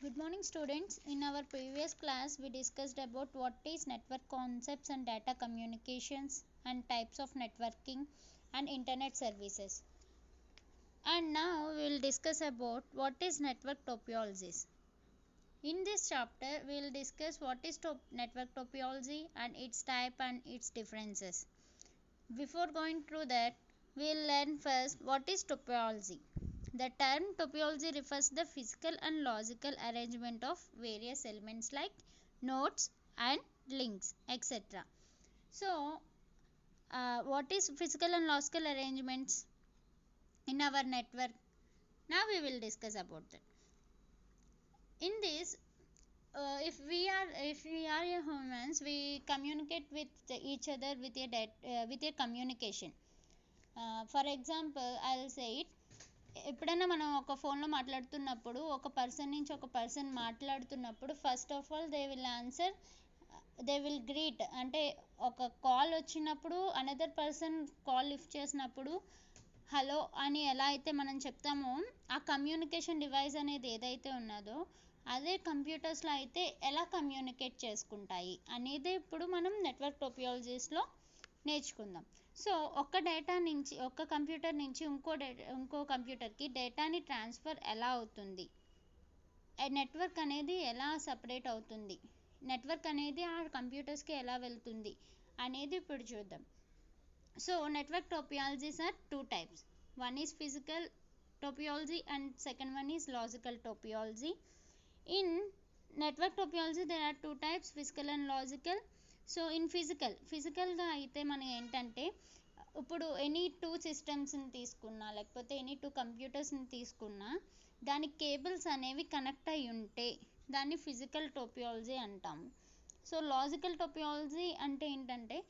Good morning students. In our previous class we discussed about what is network concepts and data communications and types of networking and internet services. And now we will discuss about what is network topologies. In this chapter we will discuss what is network topology and its type and its differences. Before going through that, we will learn first what is topology. The term topology refers to the physical and logical arrangement of various elements like nodes and links, etc. So, what is physical and logical arrangements in our network? Now we will discuss about that. In this, if we are humans, we communicate with each other with a communication. For example, I'll say it. ఎప్పుడైనా మనం ఒక ఫోన్లో మాట్లాడుతున్నప్పుడు ఒక person నుంచి ఒక person మాట్లాడుతున్నప్పుడు first of all they will greet, అంటే ఒక కాల్ వచ్చినప్పుడు అనదర్ పర్సన్ కాల్ లిఫ్ట్ చేసినప్పుడు హలో అని ఎలా అయితే మనం చెప్తామో, ఆ కమ్యూనికేషన్ డివైస్ అనేది ఏదైతే ఉన్నదో అదే కంప్యూటర్స్లో అయితే ఎలా కమ్యూనికేట్ చేసుకుంటాయి అనేది ఇప్పుడు మనం నెట్వర్క్ టోపియాలజీస్లో నేర్చుకుందాం. సో ఒక కంప్యూటర్ నుంచి ఇంకో కంప్యూటర్కి డేటాని ట్రాన్స్ఫర్ ఎలా అవుతుంది, నెట్వర్క్ అనేది ఎలా సపరేట్ అవుతుంది, నెట్వర్క్ అనేది ఆ కంప్యూటర్స్కి ఎలా వెళ్తుంది అనేది ఇప్పుడు చూద్దాం. So network topologies are two types. One is physical topology and second one is logical topology. In network topology there are two types, physical and logical. So in ఫిజికల్గా అయితే మనం ఏంటంటే, ఇప్పుడు ఎనీ టూ సిస్టమ్స్ని తీసుకున్నా లేకపోతే ఎనీ టూ కంప్యూటర్స్ని తీసుకున్నా దానికి cables అనేవి కనెక్ట్ అయి ఉంటే దాన్ని ఫిజికల్ టోపియాలజీ అంటాము. సో లాజికల్ టోపియాలజీ అంటే ఏంటంటే,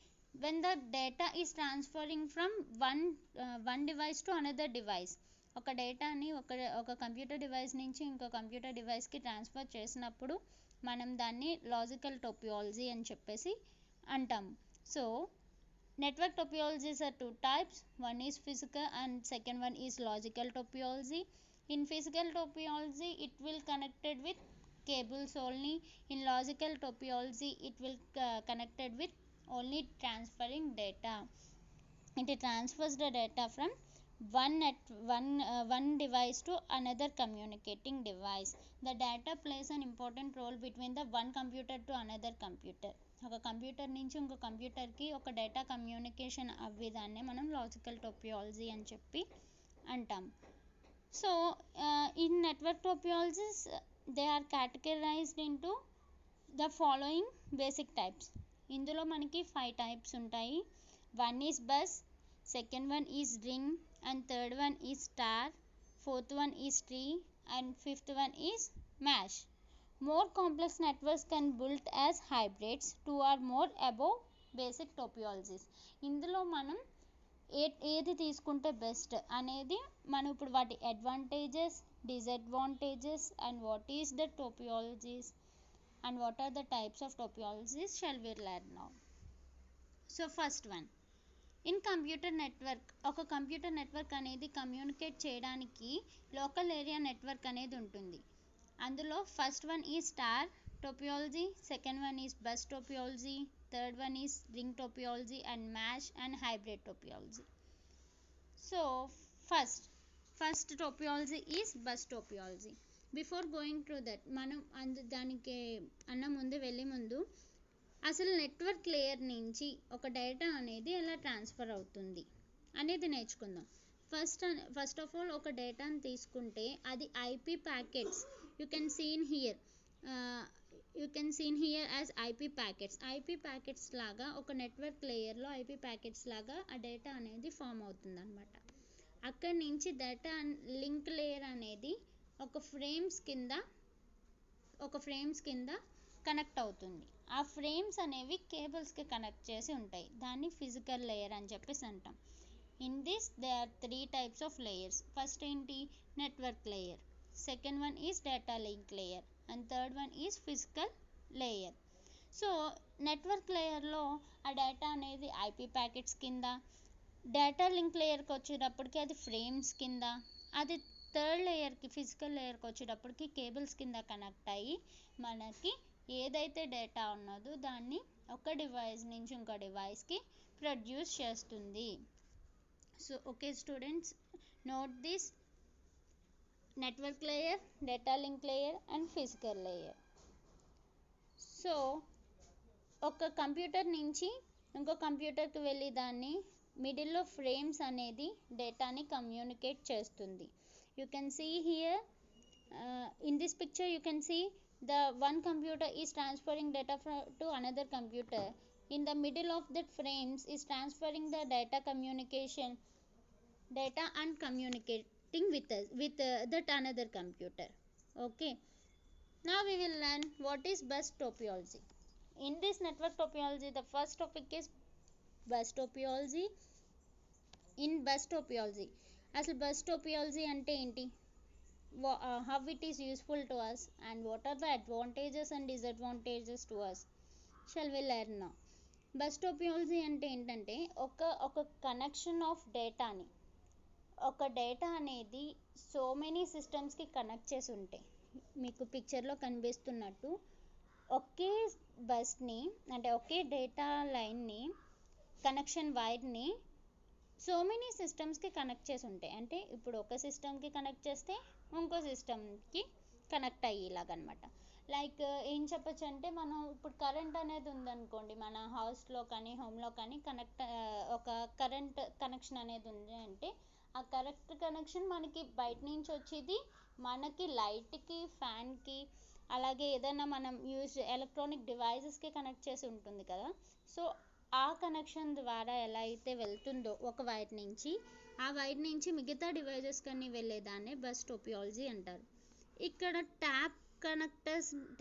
when the data is transferring from one device to another device. ఒక డేటాని ఒక కంప్యూటర్ డివైస్ నుంచి ఇంకో కంప్యూటర్ డివైస్కి ట్రాన్స్ఫర్ చేసినప్పుడు మనం దాన్ని లాజికల్ టోపియాలజీ అని చెప్పేసి అంటాము. So network topologies are two types. One is physical and second one is logical topology. In physical topology it will connected with cables only. In logical topology it will connected with only transferring data. It transfers the data from one device to another communicating device. The data plays an important role between the one computer to another computer. ఒక computer నుంచి ఇంకో కంప్యూటర్కి ఒక data communication అవ్వేదాన్నే మనం logical టోపియాలజీ అని చెప్పి అంటాం. So in network topologies they are categorised into the following basic types. ఇందులో మనకి 5 టైప్స్ ఉంటాయి. One is bus, second one is ring, and third one is star, fourth one is tree, and fifth one is mesh. More complex networks can built as hybrids, two or more above basic topologies. ఇందులో మనం ఏది తీసుకుంటే best అనేది మనం ఇప్పుడు వాటి advantages, disadvantages and what is the topologies and what are the types of topologies shall we learn now. So first one, in computer network. ఒక computer network అనేది కమ్యూనికేట్ చేయడానికి లోకల్ ఏరియా నెట్వర్క్ అనేది ఉంటుంది. అందులో first one is star topology, second one is bus topology, third one is ring topology and mesh and hybrid topology. So first topology is bus topology. Before going through that, మనం దానికి వెళ్ళే ముందు అసలు network layer నుంచి ఒక data అనేది ఎలా transfer అవుతుంది అనేది నేర్చుకుందాం. ఫస్ట్ ఆఫ్ ఆల్ ఒక డేటాని తీసుకుంటే అది IP packets. You can scene here as IP packets లాగా ఒక నెట్వర్క్ లేయర్లో ఐపీ ప్యాకెట్స్ లాగా ఆ డేటా అనేది ఫామ్ అవుతుంది అనమాట. అక్కడి నుంచి డేటా లింక్ లేయర్ అనేది ఒక ఫ్రేమ్స్ కింద కనెక్ట్ అవుతుంది. ఆ ఫ్రేమ్స్ అనేవి కేబుల్స్కి కనెక్ట్ చేసి ఉంటాయి. దాన్ని ఫిజికల్ లేయర్ అని చెప్పేసి అంటాం. In this they are 3 types of layers. First ఏంటి, network layer, second one is data link layer and third one is physical layer. So network లేయర్లో ఆ డేటా అనేది ఐపీ ప్యాకెట్స్ కింద, డేటా లింక్ లేయర్కి వచ్చేటప్పటికి అది ఫ్రేమ్స్ కింద, అది థర్డ్ లేయర్కి ఫిజికల్ లేయర్కి వచ్చేటప్పటికి కేబుల్స్ కింద కనెక్ట్ అయ్యి మనకి ఏదైతే డేటా ఉన్నదో దాన్ని ఒక డివైస్ నుంచి ఇంకో డివైస్కి ప్రొడ్యూస్ చేస్తుంది. So okay students, note this: network layer, data link layer and physical layer. So ఒక కంప్యూటర్ నుంచి ఇంకో కంప్యూటర్కి వెళ్ళి దాన్ని మిడిల్లో ఫ్రేమ్స్ అనేది డేటాని కమ్యూనికేట్ చేస్తుంది. You can see here in this picture you can see the one computer is transferring data to another computer. In the middle of that frames is transferring the data and communicating with that another computer. Okay, now we will learn what is bus topology. In this network topology, the first topic is bus topology. In bus topology, అసలు bus topology అంటే ఏంటి, how it is useful to us, and what are the advantages and disadvantages to us, shall we learn now. Bus topology అంటే ఏంటంటే ఒక connection of డేటాని, ఒక data అనేది so many సిస్టమ్స్కి కనెక్ట్ చేసి ఉంటాయి. మీకు పిక్చర్లో కనిపిస్తున్నట్టు ఒకే బస్ని అంటే ఒకే డేటా లైన్ని, కనెక్షన్ వైర్ని సో మెనీ సిస్టమ్స్కి కనెక్ట్ చేసి ఉంటాయి. అంటే ఇప్పుడు ఒక సిస్టమ్కి కనెక్ట్ చేస్తే ఇంకో సిస్టమ్కి కనెక్ట్ అయ్యేలాగనమాట. లైక్ ఏం చెప్పచ్చు అంటే, మనం ఇప్పుడు కరెంట్ అనేది ఉందనుకోండి, మన హౌస్లో కానీ హోమ్లో కానీ ఒక కరెంట్ కనెక్షన్ అనేది ఉంది అంటే, ఆ కరెక్ట్ కనెక్షన్ మనకి బయట నుంచి వచ్చేది మనకి లైట్కి, ఫ్యాన్కి, అలాగే ఏదైనా మనం ఎలక్ట్రానిక్ డివైజెస్కి కనెక్ట్ చేసి ఉంటుంది కదా. సో ఆ కనెక్షన్ ద్వారా ఎలా అయితే వెళ్తుందో ఒక వైర్ నుంచి, ఆ వైర్ నుంచి మిగతా డివైజెస్ కానీ వెళ్ళేదాన్ని బస్ టోపియాలజీ అంటారు. ఇక్కడ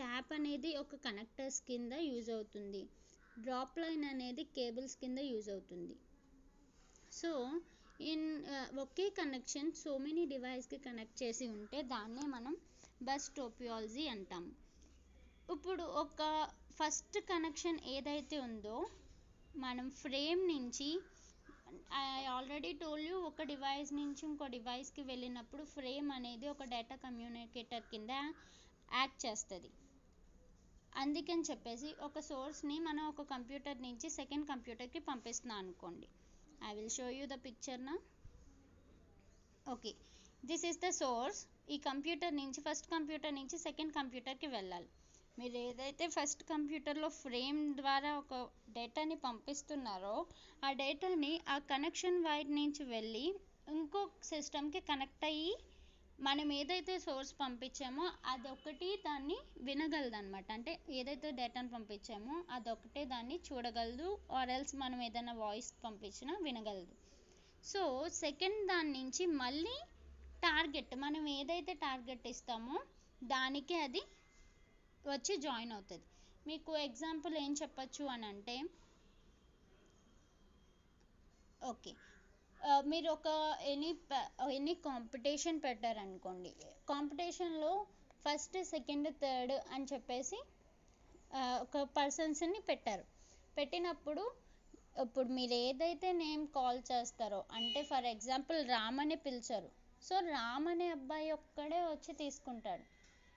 ట్యాప్ అనేది ఒక కనెక్టర్స్ కింద యూజ్ అవుతుంది. డ్రాప్ లైన్ అనేది కేబుల్స్ కింద యూజ్ అవుతుంది. సో ఒకే కనెక్షన్ సో మెనీ డివైస్కి కనెక్ట్ చేసి ఉంటే దాన్నే మనం బస్ టోపియాలజీ అంటాం. ఇప్పుడు ఒక ఫస్ట్ కనెక్షన్ ఏదైతే ఉందో, మనం ఫ్రేమ్ నుంచి, ఐ ఆల్రెడీ టోల్డ్ యూ, ఒక డివైస్ నుంచి ఇంకో డివైస్కి వెళ్ళినప్పుడు ఫ్రేమ్ అనేది ఒక డేటా కమ్యూనికేటర్ కింద యాక్ట్ చేస్తుంది. అందుకని చెప్పేసి ఒక సోర్స్ని మనం ఒక కంప్యూటర్ నుంచి సెకండ్ కంప్యూటర్కి పంపిస్తున్నాం అనుకోండి. I will show you the picture నా. Okay, this is the source. ఈ కంప్యూటర్ నుంచి, ఫస్ట్ కంప్యూటర్ నుంచి సెకండ్ కంప్యూటర్కి వెళ్ళాలి. మీరు ఏదైతే ఫస్ట్ కంప్యూటర్లో ఫ్రేమ్ ద్వారా ఒక డేటాని పంపిస్తున్నారో, ఆ డేటాని ఆ కనెక్షన్ వైర్ నుంచి వెళ్ళి ఇంకో సిస్టమ్కి కనెక్ట్ అయ్యి మనం ఏదైతే సోర్స్ పంపించామో అదొకటి దాన్ని వినగలదు అనమాట. అంటే ఏదైతే డేటాను పంపించామో అదొకటే దాన్ని చూడగలదు, ఆర్ ఎల్స్ మనం ఏదైనా వాయిస్ పంపించినా వినగలదు. సో సెకండ్ దాని నుంచి మళ్ళీ మనం ఏదైతే టార్గెట్ ఇస్తామో దానికి అది వచ్చి జాయిన్ అవుతుంది. మీకు ఎగ్జాంపుల్ ఏం చెప్పచ్చు అని అంటే, ఓకే, మీరు ఒక ఎనీ కాంపిటీషన్ పెట్టారనుకోండి. కాంపిటీషన్లో ఫస్ట్, సెకండ్, థర్డ్ అని చెప్పేసి ఒక పర్సన్స్ని పెట్టినప్పుడు ఇప్పుడు మీరు ఏదైతే నేమ్ కాల్ చేస్తారో, అంటే ఫర్ ఎగ్జాంపుల్ రామ్ అని పిలిచారు. సో రామ్ అనే అబ్బాయి ఒక్కడే వచ్చి తీసుకుంటాడు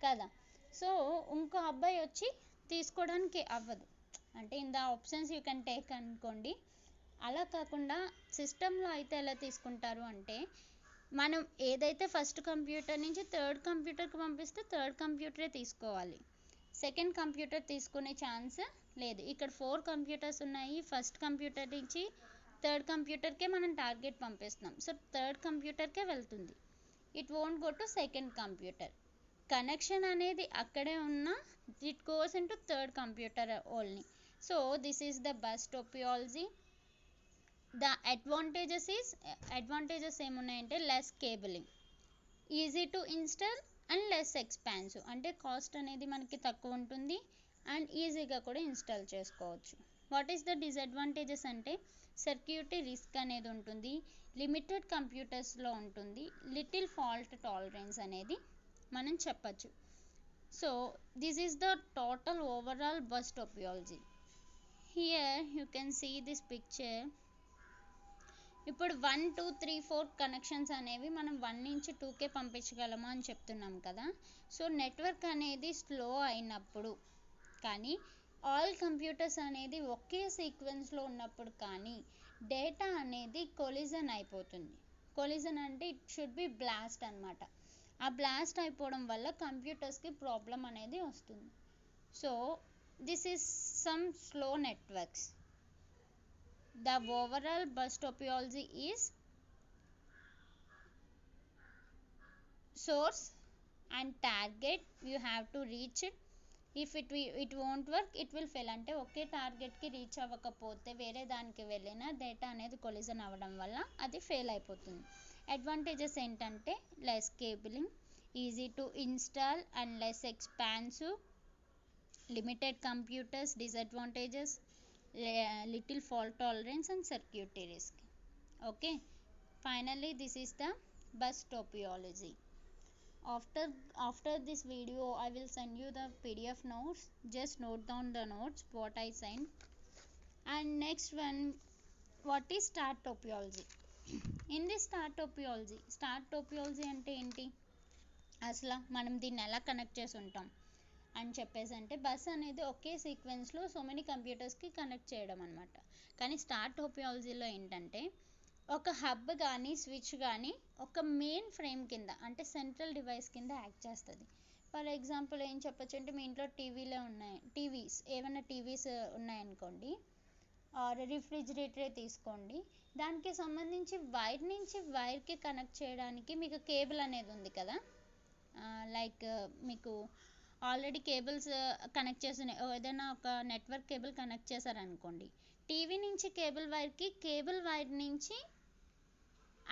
కదా. సో ఇంకో అబ్బాయి వచ్చి తీసుకోవడానికి అవ్వదు. అంటే in the options you can take అనుకోండి. అలా కాకుండా సిస్టంలో అయితే ఎలా తీసుకుంటారు అంటే, మనం ఏదైతే ఫస్ట్ కంప్యూటర్ నుంచి థర్డ్ కంప్యూటర్కి పంపిస్తే థర్డ్ కంప్యూటరే తీసుకోవాలి, సెకండ్ కంప్యూటర్ తీసుకునే ఛాన్స్ లేదు. ఇక్కడ 4 కంప్యూటర్స్ ఉన్నాయి. ఫస్ట్ కంప్యూటర్ నుంచి థర్డ్ కంప్యూటర్కే మనం టార్గెట్ పంపిస్తున్నాం. సో థర్డ్ కంప్యూటర్కే వెళ్తుంది. It won't go to second computer. Connection అనేది అక్కడే ఉన్న, it goes in to third computer only. So this is the bus topology. The advantages ఏమున్నాయంటే, less cabling, easy to install and less expensive. అంటే cost అనేది మనకి తక్కువ ఉంటుంది and ఈజీగా కూడా ఇన్స్టాల్ చేసుకోవచ్చు. వాట్ ఈస్ ద డిసడ్వాంటేజెస్ అంటే, సెక్యూరిటీ రిస్క్ అనేది ఉంటుంది, లిమిటెడ్ కంప్యూటర్స్లో ఉంటుంది, లిటిల్ ఫాల్ట్ టాలరెన్స్ అనేది మనం చెప్పచ్చు. So this is the total overall bus topology. Here you can see this picture. ఇప్పుడు 1 2 3 4 కనెక్షన్స్ అనేవి మనం 1 నుంచి 2కే పంపించగలము అని చెప్తున్నాం కదా. సో నెట్వర్క్ అనేది స్లో అయినప్పుడు కానీ ఆల్ కంప్యూటర్స్ అనేది ఒకే సీక్వెన్స్లో ఉన్నప్పుడు కానీ డేటా అనేది కొలిజన్ అయిపోతుంది. కొలిజన్ అంటే ఇట్ షుడ్ బి బ్లాస్ట్ అనమాట. ఆ బ్లాస్ట్ అయిపోవడం వల్ల కంప్యూటర్స్కి ప్రాబ్లం అనేది వస్తుంది. So this is some slow networks. The overall bus topology is source and target. You have to reach it. If it won't work, it will fail. అంటే ఒకే టార్గెట్కి reach అవ్వకపోతే వేరే దానికి వెళ్ళిన డేటా అనేది కొలిజన్ అవ్వడం వల్ల అది ఫెయిల్ అయిపోతుంది. అడ్వాంటేజెస్ ఏంటంటే less cabling, easy to install and less expansive, limited computers. Disadvantages little fault tolerance and security risk. Okay, finally this is the bus topology. After this video I will send you the PDF notes. Just note down the notes what I sent. And next one, what is star topology? In this star topology అంటే ఏంటి, అసలు మనం దీన్ని ఎలా connect చేసి ఉంటాం అని చెప్పేసి అంటే బస్ అనేది ఒకే సీక్వెన్స్లో సో మెనీ కంప్యూటర్స్కి కనెక్ట్ చేయడం అనమాట. కానీ స్టార్ టోపియాలజీలో ఏంటంటే ఒక హబ్ కానీ స్విచ్ కానీ ఒక మెయిన్ ఫ్రేమ్ కింద అంటే సెంట్రల్ డివైస్ కింద యాక్ట్ చేస్తుంది. ఫర్ ఎగ్జాంపుల్ ఏం చెప్పొచ్చు అంటే మీ ఇంట్లో ఏమైనా టీవీస్ ఉన్నాయనుకోండి, ఆర్ రిఫ్రిజిరేటరే తీసుకోండి, దానికి సంబంధించి వైర్ నుంచి వైర్కి కనెక్ట్ చేయడానికి మీకు కేబుల్ అనేది ఉంది కదా. లైక్ మీకు ఆల్రెడీ కేబుల్స్ కనెక్ట్ చేసిన ఏదైనా ఒక నెట్వర్క్ కేబుల్ కనెక్ట్ చేశారనుకోండి, టీవీ నుంచి కేబుల్ వైర్ నుంచి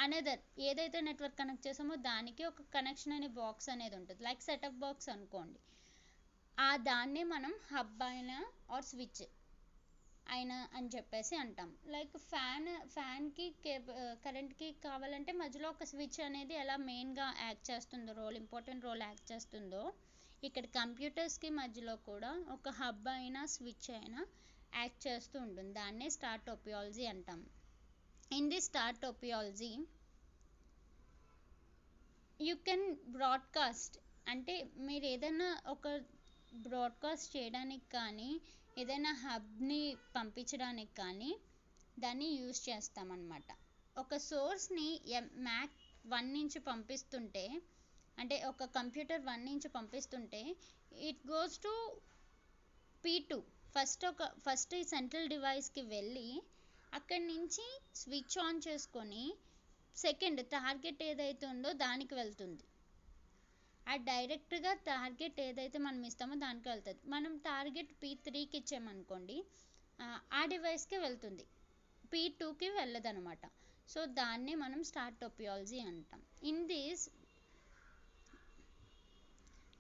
అనదర్ ఏదైతే నెట్వర్క్ కనెక్ట్ చేసామో దానికి ఒక కనెక్షన్ అనే బాక్స్ అనేది ఉంటుంది, లైక్ సెటప్ బాక్స్ అనుకోండి. ఆ దాన్నే మనం హబ్ అయినా ఆర్ స్విచ్ అయినా అని చెప్పేసి అంటాం. లైక్ ఫ్యాన్కి కరెంట్కి కావాలంటే మధ్యలో ఒక స్విచ్ అనేది ఎలా మెయిన్గా యాక్ట్ చేస్తుందో ఇంపార్టెంట్ రోల్ యాక్ట్ చేస్తుందో, ఇక్కడ కంప్యూటర్స్కి మధ్యలో కూడా ఒక హబ్ అయినా స్విచ్ అయినా యాక్ట్ చేస్తూ ఉంటుంది. దాన్నే స్టార్ టోపియాలజీ అంటాం. In the star topology you can broadcast, అంటే మీరు ఏదైనా ఒక బ్రాడ్కాస్ట్ చేయడానికి కానీ ఏదైనా హబ్ని పంపించడానికి కానీ దాన్ని యూజ్ చేస్తామన్నమాట. ఒక సోర్స్ని మ్యాక్ 1 నుంచి పంపిస్తుంటే, అంటే ఒక కంప్యూటర్ 1 నుంచి పంపిస్తుంటే ఇట్ గోస్ టు P2. ఫస్ట్ ఈ సెంట్రల్ డివైస్కి వెళ్ళి అక్కడి నుంచి స్విచ్ ఆన్ చేసుకొని సెకండ్ టార్గెట్ ఏదైతే ఉందో దానికి వెళ్తుంది. ఆ డైరెక్ట్గా టార్గెట్ ఏదైతే మనం ఇస్తామో దానికి వెళ్తుంది. మనం టార్గెట్ P3కి ఇచ్చామనుకోండి, ఆ డివైస్కి వెళ్తుంది, P2కి వెళ్ళదనమాట. సో దాన్నే మనం స్టార్ టోపియాలజీ అంటాం. In this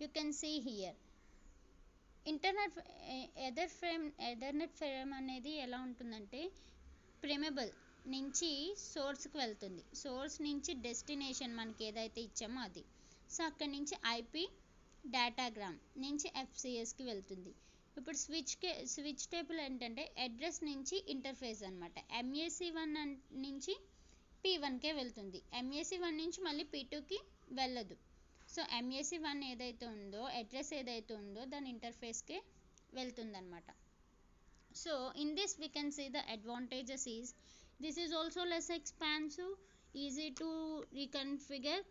you can see here Ethernet frame అనేది ఎలా ఉంటుందంటే ప్రిమబుల్ నుంచి సోర్స్కి వెళ్తుంది, సోర్స్ నుంచి డెస్టినేషన్ మనకి ఏదైతే ఇచ్చామో అది. సో అక్కడి నుంచి IP డేటాగ్రామ్ నుంచి FCSకి వెళ్తుంది. ఇప్పుడు స్విచ్ టేబుల్ ఏంటంటే అడ్రస్ నుంచి ఇంటర్ఫేస్ అనమాట. MAC1 నుంచి P1కే వెళ్తుంది, MAC1 నుంచి మళ్ళీ P2కి వెళ్ళదు. సో MAC1 ఏదైతే ఉందో అడ్రస్ ఏదైతే ఉందో దాని ఇంటర్ఫేస్కే వెళ్తుందన్నమాట. So in this we can see the advantages is this is also less expensive, easy to reconfigure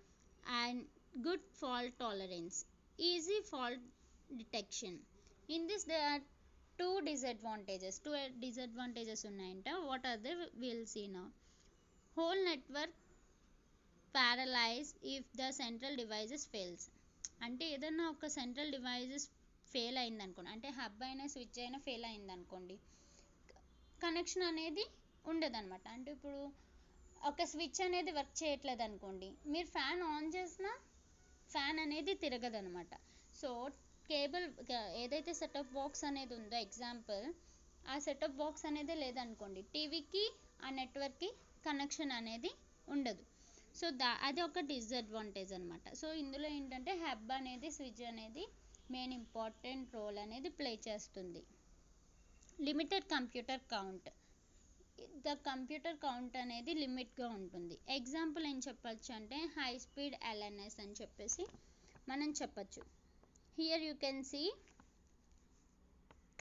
and good fault tolerance, easy fault detection. In this they are two disadvantages ఉన్నాయంట. What are they will see now. Whole network paralyse if the central devices fails, అంటే ఏదైనా ఒక central devices fail అయిందనుకోండి, అంటే hub అయినా switch అయినా fail అయిందనుకోండి, connection అనేది ఉండదన్నమాట. అంటే ఇప్పుడు ఒక స్విచ్ అనేది వర్క్ చేయట్లేదు అనుకోండి, మీరు ఫ్యాన్ ఆన్ చేసినా ఫ్యాన్ అనేది తిరగదనమాట. సో కేబుల్ ఏదైతే సెటప్ బాక్స్ అనేది ఉందో ఎగ్జాంపుల్, ఆ సెటప్ బాక్స్ అనేది లేదనుకోండి, టీవీకి ఆ నెట్వర్క్కి కనెక్షన్ అనేది ఉండదు. సో అది ఒక డిసడ్వాంటేజ్ అనమాట. సో ఇందులో ఏంటంటే హబ్ అనేది స్విచ్ అనేది మెయిన్ ఇంపార్టెంట్ రోల్ అనేది ప్లే చేస్తుంది. Limited computer count, the computer count అనేది లిమిట్గా ఉంటుంది. ఎగ్జాంపుల్ ఏం చెప్పచ్చు అంటే హై స్పీడ్ ఎల్ఎన్ఎస్ అని చెప్పేసి మనం చెప్పచ్చు. Here you can see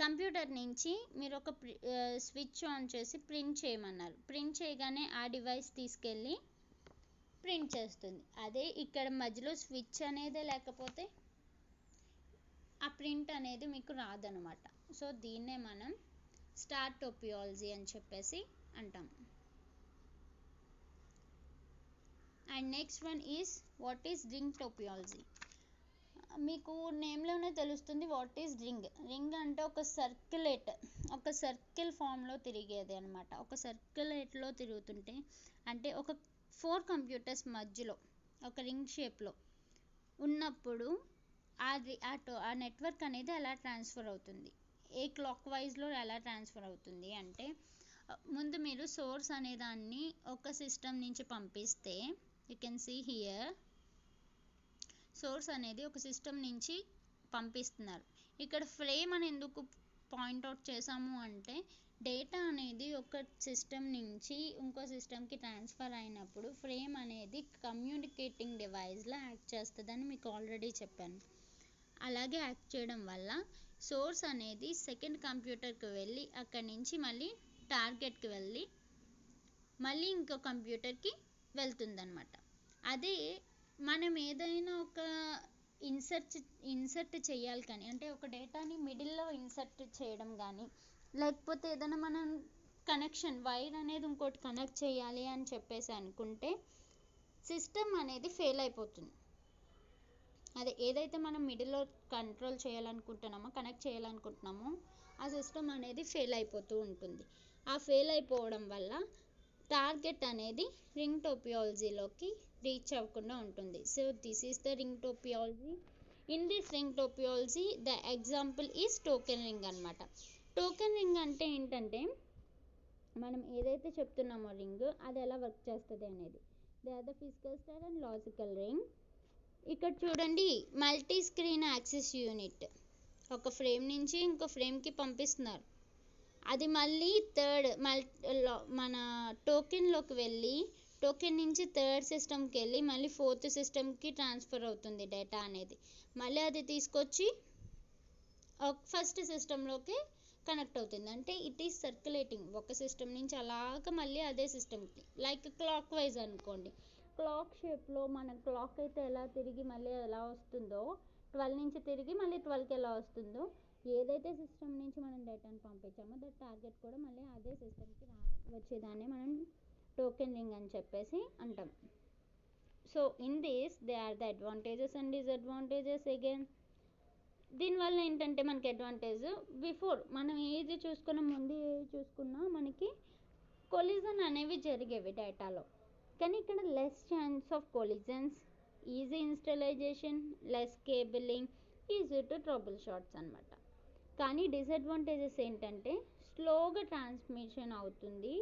computer నుంచి మీరు ఒక స్విచ్ ఆన్ చేసి ప్రింట్ చేయమన్నారు. ప్రింట్ చేయగానే ఆ డివైస్ తీసుకెళ్ళి ప్రింట్ చేస్తుంది. అదే ఇక్కడ మధ్యలో స్విచ్ అనేది లేకపోతే ఆ ప్రింట్ అనేది మీకు రాదనమాట. సో దీన్నే మనం స్టార్ టోపియాలజీ అని చెప్పేసి అంటాం. And next one is what is ring topology. మీకు నేమ్లోనే తెలుస్తుంది వాట్ ఈస్ రింగ్. రింగ్ అంటే ఒక సర్కిల్ ఫామ్లో తిరిగేది అనమాట. ఒక సర్క్యులేట్లో తిరుగుతుంటే అంటే ఒక 4 కంప్యూటర్స్ మధ్యలో ఒక రింగ్ షేప్లో ఉన్నప్పుడు ఆ నెట్వర్క్ అనేది ఎలా ట్రాన్స్ఫర్ అవుతుంది, ఏ క్లాక్ వైజ్లో ఎలా ట్రాన్స్ఫర్ అవుతుంది అంటే ముందు మీరు సోర్స్ అనే దాన్ని ఒక సిస్టమ్ నుంచి పంపిస్తే you can see here source అనేది ఒక సిస్టమ్ నుంచి పంపిస్తున్నారు. ఇక్కడ ఫ్రేమ్ అని ఎందుకు పాయింట్అవుట్ చేసాము అంటే డేటా అనేది ఒక సిస్టమ్ నుంచి ఇంకో సిస్టమ్కి ట్రాన్స్ఫర్ అయినప్పుడు ఫ్రేమ్ అనేది కమ్యూనికేటింగ్ డివైస్లా యాక్ట్ చేస్తుందని మీకు ఆల్రెడీ చెప్పాను. అలాగే యాక్ట్ చేయడం వల్ల సోర్స్ అనేది సెకండ్ కంప్యూటర్కి వెళ్ళి అక్కడి నుంచి మళ్ళీ టార్గెట్కి వెళ్ళి మళ్ళీ ఇంకో కంప్యూటర్కి వెళ్తుందన్నమాట. అదే మనం ఏదైనా ఒక ఇన్సర్ట్ చేయాలి కానీ అంటే ఒక డేటాని మిడిల్లో ఇన్సర్ట్ చేయడం కానీ లేకపోతే ఏదైనా మనం కనెక్షన్ వైర్ అనేది ఇంకోటి కనెక్ట్ చేయాలి అని చెప్పేసి అనుకుంటే సిస్టమ్ అనేది ఫెయిల్ అయిపోతుంది. అదే ఏదైతే మనం మిడిల్లో కంట్రోల్ చేయాలనుకుంటున్నామో కనెక్ట్ చేయాలనుకుంటున్నామో ఆ సిస్టమ్ అనేది ఫెయిల్ అయిపోతూ ఉంటుంది. ఆ ఫెయిల్ అయిపోవడం వల్ల టార్గెట్ అనేది రింగ్ టోపియాలజీలోకి రీచ్ అవ్వకుండా ఉంటుంది. So this is the ring topology. In this ring topology the example is token ring అనమాట. టోకెన్ రింగ్ అంటే ఏంటంటే మనం ఏదైతే చెప్తున్నామో రింగ్ అది ఎలా వర్క్ చేస్తుంది అనేది. They are the physical style and logical ring. ఇక్కడ చూడండి మల్టీ స్క్రీన్ యాక్సెస్ యూనిట్ ఒక ఫ్రేమ్ నుంచి ఇంకో ఫ్రేమ్కి పంపిస్తున్నారు. అది మళ్ళీ మన టోకెన్లోకి వెళ్ళి టోకెన్ నుంచి థర్డ్ సిస్టమ్కి వెళ్ళి మళ్ళీ ఫోర్త్ సిస్టమ్కి ట్రాన్స్ఫర్ అవుతుంది డేటా అనేది. మళ్ళీ అది తీసుకొచ్చి ఫస్ట్ సిస్టంలోకి కనెక్ట్ అవుతుంది. అంటే ఇట్ ఈస్ సర్క్యులేటింగ్ ఒక సిస్టమ్ నుంచి అలాగ మళ్ళీ అదే సిస్టమ్కి. లైక్ క్లాక్ వైజ్ అనుకోండి, క్లాక్ షేప్లో మన క్లాక్ అయితే ఎలా తిరిగి మళ్ళీ ఎలా వస్తుందో 12 నుంచి తిరిగి మళ్ళీ 12కి ఎలా వస్తుందో ఏదైతే సిస్టమ్ నుంచి మనం డేటాను పంపించామో దట్ టార్గెట్ కూడా మళ్ళీ అదే సిస్టమ్కి వచ్చేదాన్ని మనం టోకెన్ రింగ్ అని చెప్పేసి అంటాం. So in this they are the advantages and disadvantages again. దీనివల్ల ఏంటంటే మనకి అడ్వాంటేజ్ బిఫోర్ మనం ఏది చూసుకున్నా ముందు ఏది చూసుకున్నా మనకి కొలిజన్ అనేవి జరిగేవి డేటాలో. కానీ ఇక్కడ less chance of collisions, easy installation, less cabling, easy to trouble shoots అనమాట. కానీ డిసడ్వాంటేజెస్ ఏంటంటే స్లోగా ట్రాన్స్మిషన్ అవుతుంది.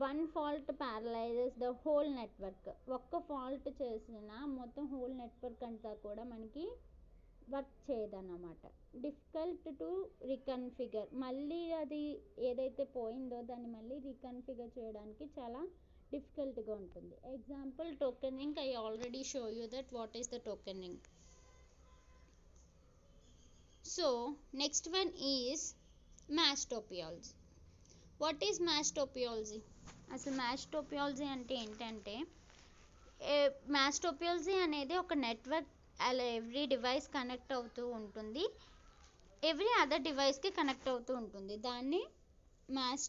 One fault paralyses the whole network. ఒక్క ఫాల్ట్ చేసిన మొత్తం హోల్ నెట్వర్క్ అంతా కూడా మనకి వర్క్ చేయదన్నమాట. Difficult to reconfigure. మళ్ళీ అది ఏదైతే పోయిందో దాన్ని మళ్ళీ రీకన్ఫిగర్ చేయడానికి చాలా డిఫికల్ట్గా ఉంటుంది. Example token ring. I already show you that what is the token ring. So next one is mesh topology. What is mesh topology? అసలు మ్యాచ్ టోపియాలజీ అంటే ఏంటంటే మ్యాచ్ టోపియాలజీ అనేది ఒక నెట్వర్క్ అలా ఎవ్రీ డివైస్ కనెక్ట్ అవుతూ ఉంటుంది, ఎవ్రీ అదర్ డివైస్కి కనెక్ట్ అవుతూ ఉంటుంది. దాన్ని మ్యాచ్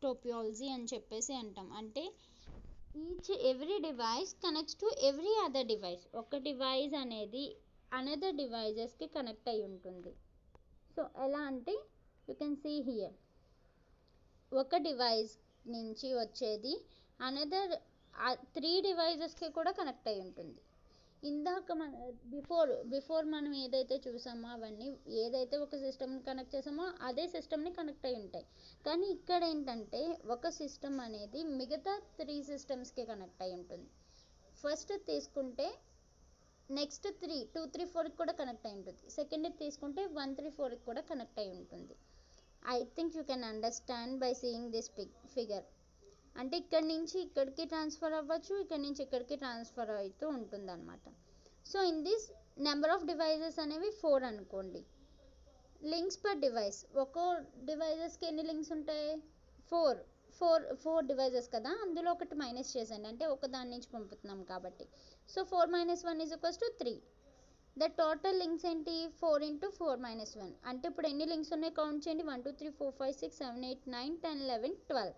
టోపియాలజీ అని చెప్పేసి అంటాం. అంటే every device connects to every other device. ఒక డివైస్ అనేది అనదర్ డివైజెస్కి కనెక్ట్ అయి ఉంటుంది. సో ఎలా అంటే యూ కెన్ సీ హియర్ ఒక డివైస్ నుంచి వచ్చేది అనదర్ 3 డివైజెస్కి కూడా కనెక్ట్ అయి ఉంటుంది. ఇందాక బిఫోర్ మనం ఏదైతే చూసామో అవన్నీ ఏదైతే ఒక సిస్టమ్ని కనెక్ట్ చేసామో అదే సిస్టమ్ని కనెక్ట్ అయి ఉంటాయి. కానీ ఇక్కడ ఏంటంటే ఒక సిస్టమ్ అనేది మిగతా 3 సిస్టమ్స్కి కనెక్ట్ అయి ఉంటుంది. ఫస్ట్ తీసుకుంటే నెక్స్ట్ 2, 3, 4కి కూడా కనెక్ట్ అయి ఉంటుంది. సెకండ్ తీసుకుంటే 1, 3, 4కి కూడా కనెక్ట్ అయి ఉంటుంది. I think you can understand by seeing this figure. అంటే ఇక్కడి నుంచి ఇక్కడికి ట్రాన్స్ఫర్ అవ్వచ్చు, ఇక్కడి నుంచి ఇక్కడికి ట్రాన్స్ఫర్ అవుతూ ఉంటుంది అనమాట. So in this number of devices అనేవి 4 అనుకోండి. లింక్స్ పర్ డివైస్, ఒక్కో డివైజెస్కి ఎన్ని లింక్స్ ఉంటాయి? 4 డివైజెస్ కదా, అందులో ఒకటి మైనస్ చేసండి, అంటే ఒక దాని నుంచి పంపుతున్నాం కాబట్టి. సో 4 - 1 = 3. ద టోటల్ లింక్స్ ఏంటి? 4 × 4 - 1. అంటే ఇప్పుడు ఎన్ని లింక్స్ ఉన్నాయి కౌంట్ చేయండి. 1 2 3 4 5 6 7 8 9 10 11 12.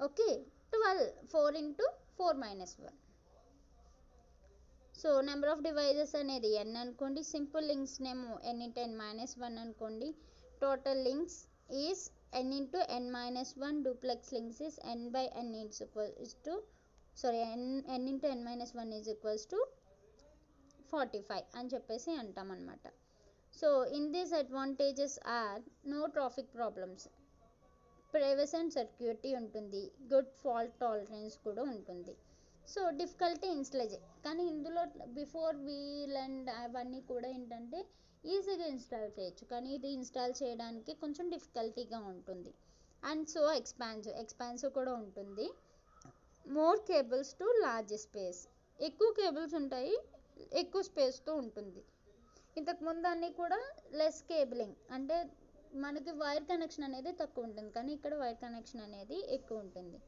Okay, 12. 4 × 4 - 1. So number of devices అనేది n అనుకోండి. సింపుల్ లింక్స్ నేమో n × n - 1 అనుకోండి. Total links is n × n - 1. Duplex links is n × n n × n - 1 = 45 అని చెప్పేసి అంటాం అనమాట. So in these advantages are no traffic problems, privacy and security ఉంటుంది, good fault tolerance కూడా ఉంటుంది. సో డిఫికల్టీ ఇన్స్టలేజ్, కానీ ఇందులో బిఫోర్ వీల్ అండ్ అవన్నీ కూడా ఏంటంటే ఈజీగా ఇన్స్టాల్ చేయొచ్చు, కానీ ఇది ఇన్స్టాల్ చేయడానికి కొంచెం డిఫికల్టీగా ఉంటుంది. అండ్ సో ఎక్స్పాన్సివ్ కూడా ఉంటుంది. More cables to large space, ఎక్కువ కేబుల్స్ ఉంటాయి, ఎక్కువ స్పేస్తో ఉంటుంది. ఇంతకుముందు అన్నీ కూడా లెస్ కేబులింగ్, అంటే మనకి వైర్ కనెక్షన్ అనేది తక్కువ ఉంటుంది, కానీ ఇక్కడ వైర్ కనెక్షన్ అనేది ఎక్కువ ఉంటుంది.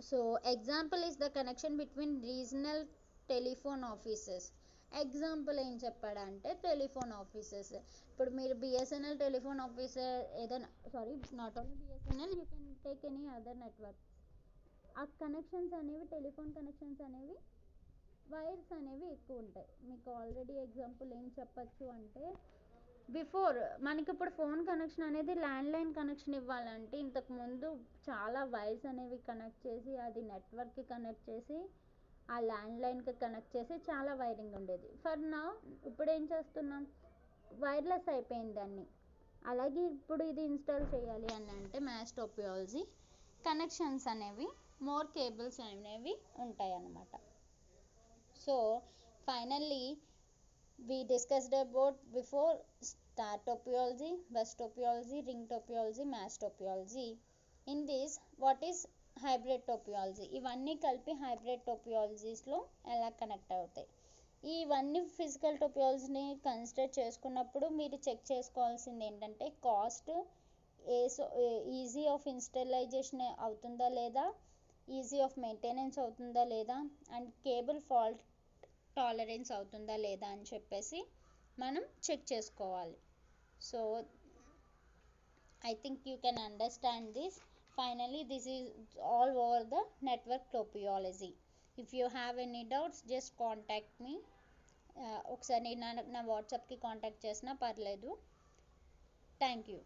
So example is the connection between regional telephone offices. Example ఏం చెప్పాడంటే టెలిఫోన్ ఆఫీసెస్. ఇప్పుడు మీరు బిఎస్ఎన్ఎల్ టెలిఫోన్ ఆఫీసర్ ఏదైనా, not only BSNL, you can take any other network. ఆ కనెక్షన్స్ అనేవి, టెలిఫోన్ కనెక్షన్స్ అనేవి, వైర్స్ అనేవి ఎక్కువ ఉంటాయి. మీకు ఆల్రెడీ ఎగ్జాంపుల్ ఏం చెప్పచ్చు అంటే, బిఫోర్ మనకి ఇప్పుడు ఫోన్ కనెక్షన్ అనేది ల్యాండ్లైన్ కనెక్షన్ ఇవ్వాలంటే ఇంతకుముందు చాలా వైర్స్ అనేవి కనెక్ట్ చేసి, అది నెట్వర్క్కి కనెక్ట్ చేసి, ఆ ల్యాండ్లైన్కి కనెక్ట్ చేసి చాలా వైరింగ్ ఉండేది. ఫర్ నౌ ఇప్పుడు ఏం చేస్తున్నాం, వైర్లెస్ అయిపోయింది అన్నీ. అలాగే ఇప్పుడు ఇది ఇన్స్టాల్ చేయాలి అని అంటే మ్యాష్ టోపోలాజీ కనెక్షన్స్ అనేవి, మోర్ కేబుల్స్ అనేవి ఉంటాయి అన్నమాట. So finally we discussed about before star topology, bus topology, ring topology, mesh topology. In this, what is hybrid topology? ఇవన్నీ కలిపి హైబ్రిడ్ టోపోలాజీస్లో ఎలా కనెక్ట్ అవుతాయి. ఇవన్నీ ఫిజికల్ టోపోలాజీని కన్సిడర్ చేసుకున్నప్పుడు మీరు చెక్ చేసుకోవాల్సింది ఏంటంటే కాస్ట్, ఈజీ ఆఫ్ ఇన్స్టలైజేషన్ అవుతుందా లేదా, ఈజీ ఆఫ్ మెయింటెనెన్స్ అవుతుందా లేదా, అండ్ కేబుల్ ఫాల్ట్ టాలరెన్స్ అవుతుందా లేదా అని చెప్పేసి మనం చెక్ చేసుకోవాలి. So I think you can understand this. Finally this is all over the network topology. If you have any doubts just contact me. ఒకసారి నా వాట్సాప్కి కాంటాక్ట్ చేసినా పర్లేదు. Thank you.